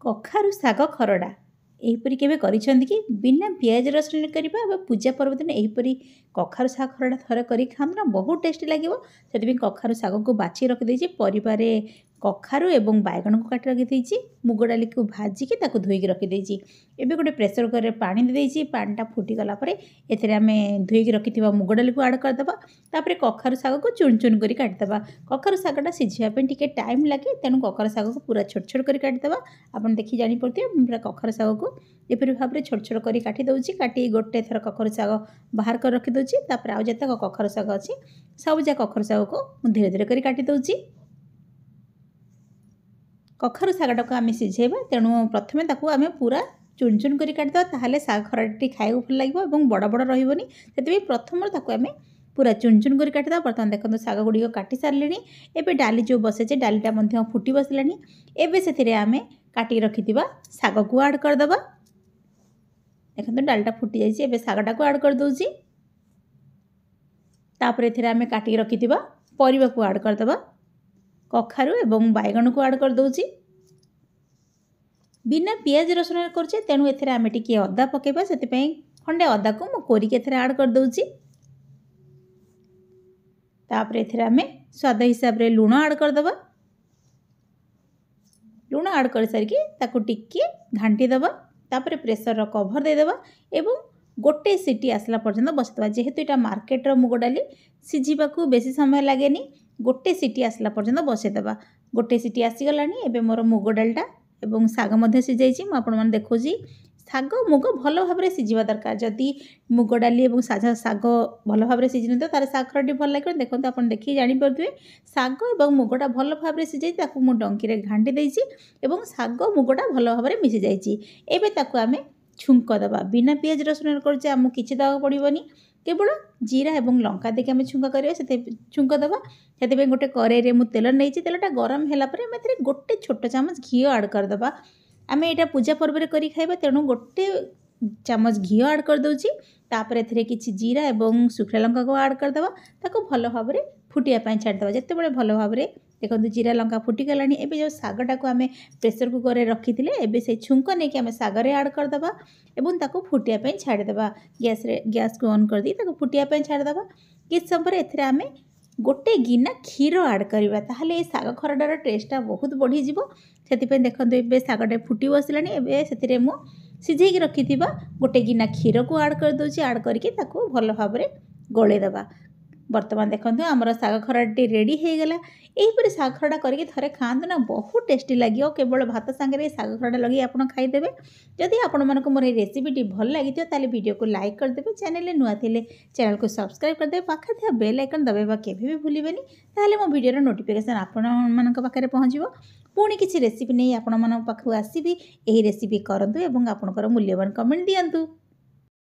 कखारु शाग खरड़ा एहीपरि केबे କରିଛନ୍ତି कि बिना पियाज रसुण କରିବା ବା ପୂଜା ପର୍ବ ଦିନ ଏହିପରି କଖାରୁ ଶାଗ ଖରଡ଼ା ଥରେ କରିକି ଖାଆନ୍ତୁ ନା ବହୁତ ଟେଷ୍ଟି ଲାଗିବ। ସେଥିପାଇଁ କଖାରୁ ଶାଗକୁ ବାଛି ରଖିଦେଇଛି। ପରିବାରେ କଖାରୁ ଏବଂ ବାଇଗଣକୁ କାଟି ରଖିଦେଇଛି। ମୁଗ ଡାଲିକୁ ଭାଜିକି ତାକୁ ଧୋଇକି ରଖିଦେଇଛି। ଏବେ ଗୋଟେ ପ୍ରେସର କୁକରରେ ପାଣି ଦେଇଦେଇଛି। ପାଣିଟା ଫୁଟିଗଲା ପରେ ଏଥିରେ ଆମେ ଧୋଇକି ରଖିଥିବା ମୁଗ ଡାଲିକୁ ଆଡ଼୍ କରିଦେବା। ତାପରେ କଖାରୁ ଶାଗକୁ ଚୁନ ଚୁନ କରି କାଟିଦେବା। କଖାରୁ ଶାଗଟା ସିଝିବା ପାଇଁ ଟିକେ ଟାଇମ୍ ଲାଗେ, ତେଣୁ କଖାରୁ ଶାଗକୁ ପୁରା ଛୋଟ ଛୋଟ କରି କାଟିଦେବା। ଆପଣ ଦେଖି ଜାଣିପାରୁଥିବେ ମୁଁ ପୁରା କଖାରୁ ଶାଗକୁ ଏପରି ଭାବରେ ଛୋଟ ଛୋଟ କରି କାଟି ଦେଉଛି। କାଟି ଗୋଟେ ଥର କଖାରୁ ଶାଗ ବାହାର କରି ରଖିଦେଉଛି। ତାପରେ ଆଉ ଯେତେକ କଖାରୁ ଶାଗ ଅଛି ସବୁଯାକ କଖାରୁ ଶାଗକୁ ମୁଁ ଧୀରେ ଧୀରେ କରି କାଟି ଦେଉଛି। କଖାରୁ ଶାଗଟାକୁ ଆମେ ସିଝେଇବା, ତେଣୁ ପ୍ରଥମେ ତାକୁ ଆମେ ପୁରା ଚୁନ ଚୁନ କରି କାଟିଦେବା। ତାହେଲେ ଶାଗ ଖରଡ଼ାଟି ଖାଇବାକୁ ଭଲ ଲାଗିବ ଏବଂ ବଡ଼ ବଡ଼ ରହିବନି। ସେଥିପାଇଁ ପ୍ରଥମରୁ ତାକୁ ଆମେ ପୁରା ଚୁନ ଚୁନ କରି କାଟିଦେବା। ବର୍ତ୍ତମାନ ଦେଖନ୍ତୁ ଶାଗ ଗୁଡ଼ିକ କାଟି ସାରିଲେଣି। ଏବେ ଡାଲି ଯେଉଁ ବସେଇଛେ ଡାଲିଟା ମଧ୍ୟ ଫୁଟି ବସିଲାଣି। ଏବେ ସେଥିରେ ଆମେ କାଟିକି ରଖିଥିବା ଶାଗକୁ ଆଡ଼୍ କରିଦେବା। ଦେଖନ୍ତୁ ଡାଲିଟା ଫୁଟି ଯାଇଛି। ଏବେ ଶାଗଟାକୁ ଆଡ଼୍ କରିଦେଉଛି। ତାପରେ ଏଥିରେ ଆମେ କାଟିକି ରଖିଥିବା ପରିବାକୁ ଆଡ଼୍ କରିଦେବା। କଖାରୁ ଏବଂ ବାଇଗଣକୁ ଆଡ଼୍ କରିଦେଉଛି। ବିନା ପିଆଜ ରସୁଣରେ କରୁଛେ, ତେଣୁ ଏଥିରେ ଆମେ ଟିକିଏ ଅଦା ପକାଇବା। ସେଥିପାଇଁ ଖଣ୍ଡେ ଅଦାକୁ ମୁଁ କୋରିକି ଏଥିରେ ଆଡ଼୍ କରିଦେଉଛି। ତାପରେ ଏଥିରେ ଆମେ ସ୍ୱାଦ ହିସାବରେ ଲୁଣ ଆଡ଼୍ କରିଦେବା। ଲୁଣ ଆଡ଼୍ କରିସାରିକି ତାକୁ ଟିକିଏ ଘାଣ୍ଟି ଦେବା। ତାପରେ ପ୍ରେସରର କଭର ଦେଇଦେବା ଏବଂ ଗୋଟେ ସିଟି ଆସିଲା ପର୍ଯ୍ୟନ୍ତ ବସାଇଦେବା। ଯେହେତୁ ଏଇଟା ମାର୍କେଟର ମୁଗ ଡାଲି ସିଝିବାକୁ ବେଶୀ ସମୟ ଲାଗେନି, ଗୋଟେ ସିଟି ଆସିଲା ପର୍ଯ୍ୟନ୍ତ ବସାଇଦେବା। ଗୋଟେ ସିଟି ଆସିଗଲାଣି। ଏବେ ମୋର ମୁଗ ଡାଲିଟା ଏବଂ ଶାଗ ମଧ୍ୟ ସିଝାଇଛି। ମୁଁ ଆପଣମାନଙ୍କୁ ଦେଖାଉଛି। ଶାଗ ମୁଗ ଭଲ ଭାବରେ ସିଝିବା ଦରକାର। ଯଦି ମୁଗ ଡାଲି ଏବଂ ଶାଗ ଭଲ ଭାବରେ ସିଝିନଥିବ ତାହେଲେ ଶାଗ ଖରଡ଼ାଟି ଭଲ ଲାଗିବ। ଦେଖନ୍ତୁ ଆପଣ ଦେଖିକି ଜାଣିପାରୁଥିବେ ଶାଗ ଏବଂ ମୁଗଟା ଭଲ ଭାବରେ ସିଝାଇଛି। ତାକୁ ମୁଁ ଡଙ୍କିରେ ଘାଣ୍ଟି ଦେଇଛି ଏବଂ ଶାଗ ମୁଗଟା ଭଲ ଭାବରେ ମିଶିଯାଇଛି। ଏବେ ତାକୁ ଆମେ ଛୁଙ୍କ ଦେବା। ବିନା ପିଆଜ ରସୁଣରେ କରୁଛେ, ଆମକୁ କିଛି ଦେବାକୁ ପଡ଼ିବନି। କେବଳ ଜିରା ଏବଂ ଲଙ୍କା ଦେଇକି ଆମେ ଛୁଙ୍କ କରିବା। ଛୁଙ୍କ ଦେବା। ସେଥିପାଇଁ ଗୋଟେ କଡ଼େଇରେ ମୁଁ ତେଲ ନେଇଛି। ତେଲଟା ଗରମ ହେଲା ପରେ ଆମେ ଏଥିରେ ଗୋଟେ ଛୋଟ ଚାମଚ ଘିଅ ଆଡ଼୍ କରିଦେବା। ଆମେ ଏଇଟା ପୂଜା ପର୍ବରେ କରି ଖାଇବା, ତେଣୁ ଗୋଟେ ଚାମଚ ଘିଅ ଆଡ଼୍ କରିଦେଉଛି। ତାପରେ ଏଥିରେ କିଛି ଜିରା ଏବଂ ଶୁଖିଲା ଲଙ୍କାକୁ ଆଡ଼୍ କରିଦେବା। ତାକୁ ଭଲ ଭାବରେ ଫୁଟିବା ପାଇଁ ଛାଡ଼ିଦେବା। ଯେତେବେଳେ ଭଲ ଭାବରେ ଦେଖନ୍ତୁ ଜିରା ଲଙ୍କା ଫୁଟିଗଲାଣି। ଏବେ ଯେଉଁ ଶାଗଟାକୁ ଆମେ ପ୍ରେସର କୁକରରେ ରଖିଥିଲେ, ଏବେ ସେଇ ଛୁଙ୍କ ନେଇକି ଆମେ ଶାଗରେ ଆଡ଼୍ କରିଦେବା ଏବଂ ତାକୁ ଫୁଟିବା ପାଇଁ ଛାଡ଼ିଦେବା। ଗ୍ୟାସ୍କୁ ଅନ୍ କରିଦେଇ ତାକୁ ଫୁଟିବା ପାଇଁ ଛାଡ଼ିଦେବା। କିଛି ସମୟ ପରେ ଏଥିରେ ଆମେ ଗୋଟେ ଗିନା କ୍ଷୀର ଆଡ଼୍ କରିବା। ତାହେଲେ ଏ ଶାଗ ଖରଡ଼ାର ଟେଷ୍ଟଟା ବହୁତ ବଢ଼ିଯିବ। ସେଥିପାଇଁ ଦେଖନ୍ତୁ ଏବେ ଶାଗଟା ଫୁଟି ବସିଲାଣି। ଏବେ ସେଥିରେ ମୁଁ ସିଝେଇକି ରଖିଥିବା ଗୋଟେ ଗିନା କ୍ଷୀରକୁ ଆଡ଼୍ କରିଦେଉଛି। ଆଡ଼୍ କରିକି ତାକୁ ଭଲ ଭାବରେ ଗୋଳେଇଦେବା। ବର୍ତ୍ତମାନ ଦେଖନ୍ତୁ ଆମର ଶାଗ ଖରଡ଼ାଟି ରେଡ଼ି ହୋଇଗଲା। ଏହିପରି ଶାଗ ଖରଡ଼ା କରିକି ଥରେ ଖାଆନ୍ତୁ ନା, ବହୁତ ଟେଷ୍ଟି ଲାଗିବ। କେବଳ ଭାତ ସାଙ୍ଗରେ ଶାଗ ଖରଡ଼ା ଲଗାଇ ଆପଣ ଖାଇଦେବେ। ଯଦି ଆପଣମାନଙ୍କୁ ମୋର ଏହି ରେସିପିଟି ଭଲ ଲାଗିଥିବ ତାହେଲେ ଭିଡ଼ିଓକୁ ଲାଇକ୍ କରିଦେବେ। ଚ୍ୟାନେଲରେ ନୂଆ ଥିଲେ ଚ୍ୟାନେଲକୁ ସବସ୍କ୍ରାଇବ୍ କରିଦେବେ। ପାଖରେ ଥିବା ବେଲ୍ ଆଇକନ୍ ଦବାଇବା କେବେ ବି ଭୁଲିବେନି। ତାହେଲେ ମୋ ଭିଡ଼ିଓର ନୋଟିଫିକେସନ୍ ଆପଣମାନଙ୍କ ପାଖରେ ପହଞ୍ଚିବ। ପୁଣି କିଛି ରେସିପି ନେଇ ଆପଣମାନଙ୍କ ପାଖକୁ ଆସିବି। ଏହି ରେସିପି କରନ୍ତୁ ଏବଂ ଆପଣଙ୍କର ମୂଲ୍ୟବାନ କମେଣ୍ଟ ଦିଅନ୍ତୁ।